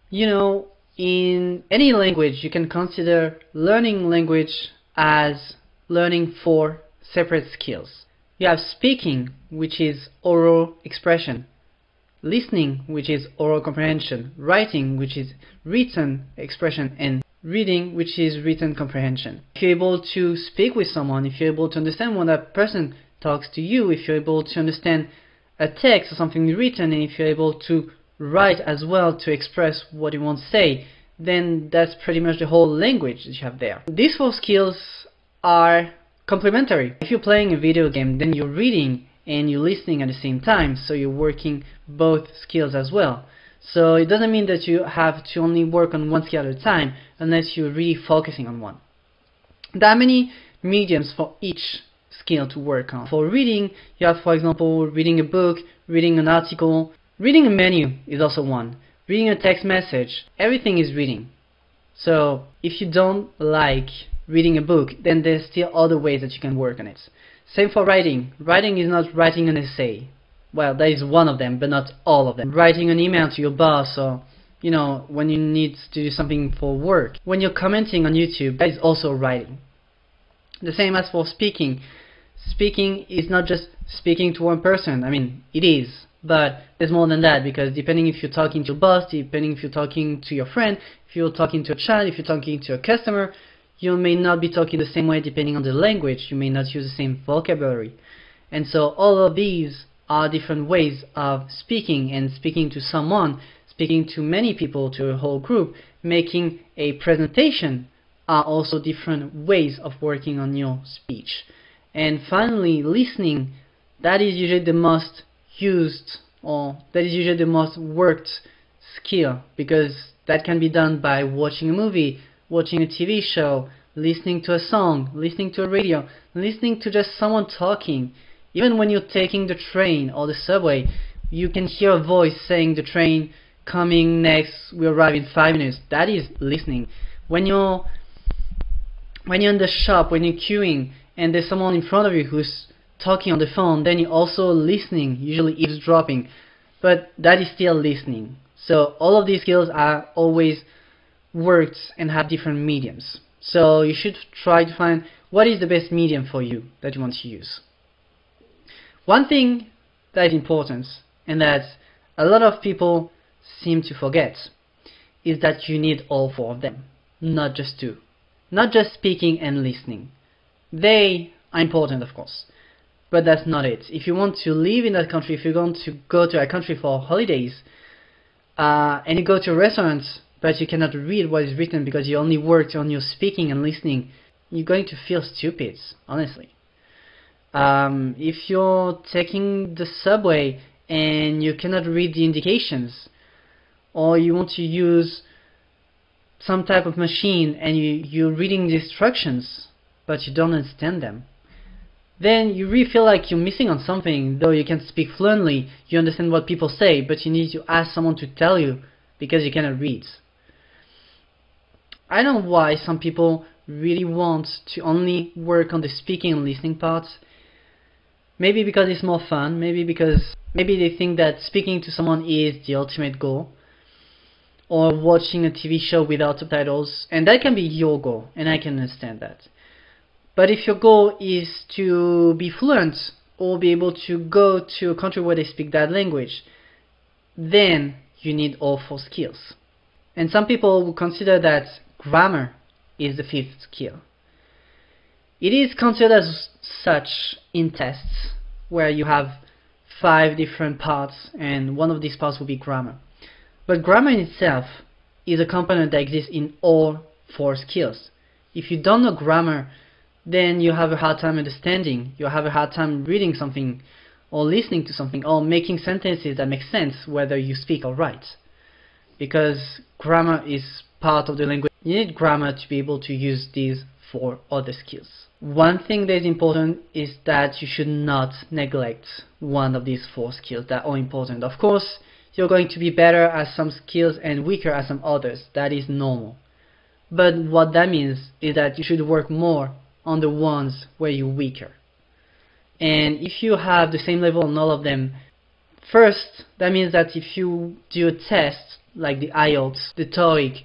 You know, in any language, you can consider learning language as learning four separate skills. You have speaking, which is oral expression, listening, which is oral comprehension, writing, which is written expression, and reading, which is written comprehension. If you're able to speak with someone, if you're able to understand when that person talks to you, if you're able to understand a text or something written, and if you're able to write as well to express what you want to say, then that's pretty much the whole language that you have there. These four skills are complementary. If you're playing a video game, then you're reading and you're listening at the same time, so you're working both skills as well. So it doesn't mean that you have to only work on one skill at a time unless you're really focusing on one. There are many mediums for each skill to work on. For reading, you have, for example, reading a book, reading an article. Reading a menu is also one. Reading a text message. Everything is reading. So if you don't like reading a book, then there's still other ways that you can work on it. Same for writing. Writing is not writing an essay. Well, that is one of them, but not all of them. Writing an email to your boss, or when you need to do something for work. When you're commenting on YouTube, that is also writing. The same as for speaking. Speaking is not just speaking to one person. I mean, it is, but there's more than that, because depending if you're talking to your boss, depending if you're talking to your friend, if you're talking to a child, if you're talking to a customer, you may not be talking the same way depending on the language. You may not use the same vocabulary. And so all of these are different ways of speaking, and speaking to someone, speaking to many people, to a whole group, making a presentation are also different ways of working on your speech. And finally, listening, that is usually the most used, or that is usually the most worked skill, because that can be done by watching a movie, watching a TV show, listening to a song, listening to a radio, listening to just someone talking. Even when you're taking the train or the subway, you can hear a voice saying the train coming next, we arrive in 5 minutes. That is listening. When you're in the shop, when you're queuing, and there's someone in front of you who's talking on the phone, then you're also listening, usually eavesdropping, but that is still listening. So all of these skills are always worked and have different mediums. So you should try to find what is the best medium for you that you want to use. One thing that is important, and that a lot of people seem to forget, is that you need all four of them, not just two. Not just speaking and listening. They are important, of course, but that's not it. If you want to live in that country, if you're going to go to a country for holidays, and you go to a restaurant, but you cannot read what is written because you only worked on your speaking and listening, you're going to feel stupid, honestly. If you're taking the subway and you cannot read the indications, or you want to use some type of machine and you're reading the instructions but you don't understand them, then you really feel like you're missing on something. Though you can speak fluently, you understand what people say, but you need to ask someone to tell you because you cannot read. I don't know why some people really want to only work on the speaking and listening parts. Maybe because it's more fun, maybe they think that speaking to someone is the ultimate goal, or watching a TV show without subtitles, and that can be your goal, and I can understand that. But if your goal is to be fluent, or be able to go to a country where they speak that language, then you need all four skills. And some people will consider that grammar is the fifth skill. It is considered as such in tests, where you have 5 different parts, and one of these parts will be grammar. But grammar in itself is a component that exists in all 4 skills. If you don't know grammar, then you have a hard time understanding, you have a hard time reading something, or listening to something, or making sentences that make sense whether you speak or write. Because grammar is part of the language. You need grammar to be able to use these 4 other skills. One thing that is important is that you should not neglect one of these 4 skills that are important. Of course, you're going to be better at some skills and weaker at some others. That is normal. But what that means is that you should work more on the ones where you're weaker. And if you have the same level on all of them, First, that means that if you do a test like the IELTS, the TOEIC,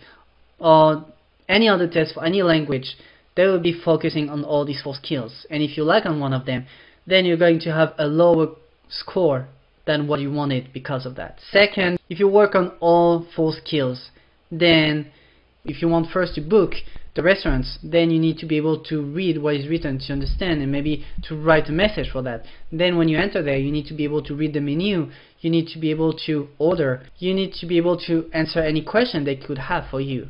or any other test for any language, they will be focusing on all these 4 skills. And if you lack on one of them, then you're going to have a lower score than what you wanted because of that. Second, if you work on all 4 skills, then if you want first to book the restaurants, then you need to be able to read what is written to understand and maybe to write a message for that. Then when you enter there, you need to be able to read the menu, you need to be able to order, you need to be able to answer any question they could have for you.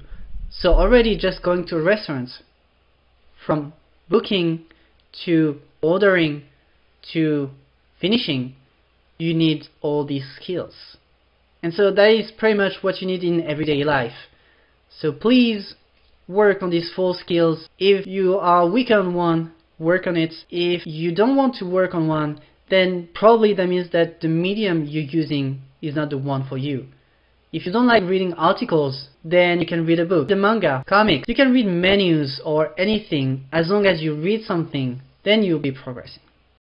So already just going to a restaurant, from booking to ordering to finishing, you need all these skills. And so that is pretty much what you need in everyday life. So please work on these 4 skills. If you are weak on one, work on it. If you don't want to work on one, then probably that means that the medium you're using is not the one for you. If you don't like reading articles, then you can read a book, the manga, comics. You can read menus or anything. As long as you read something, then you'll be progressing.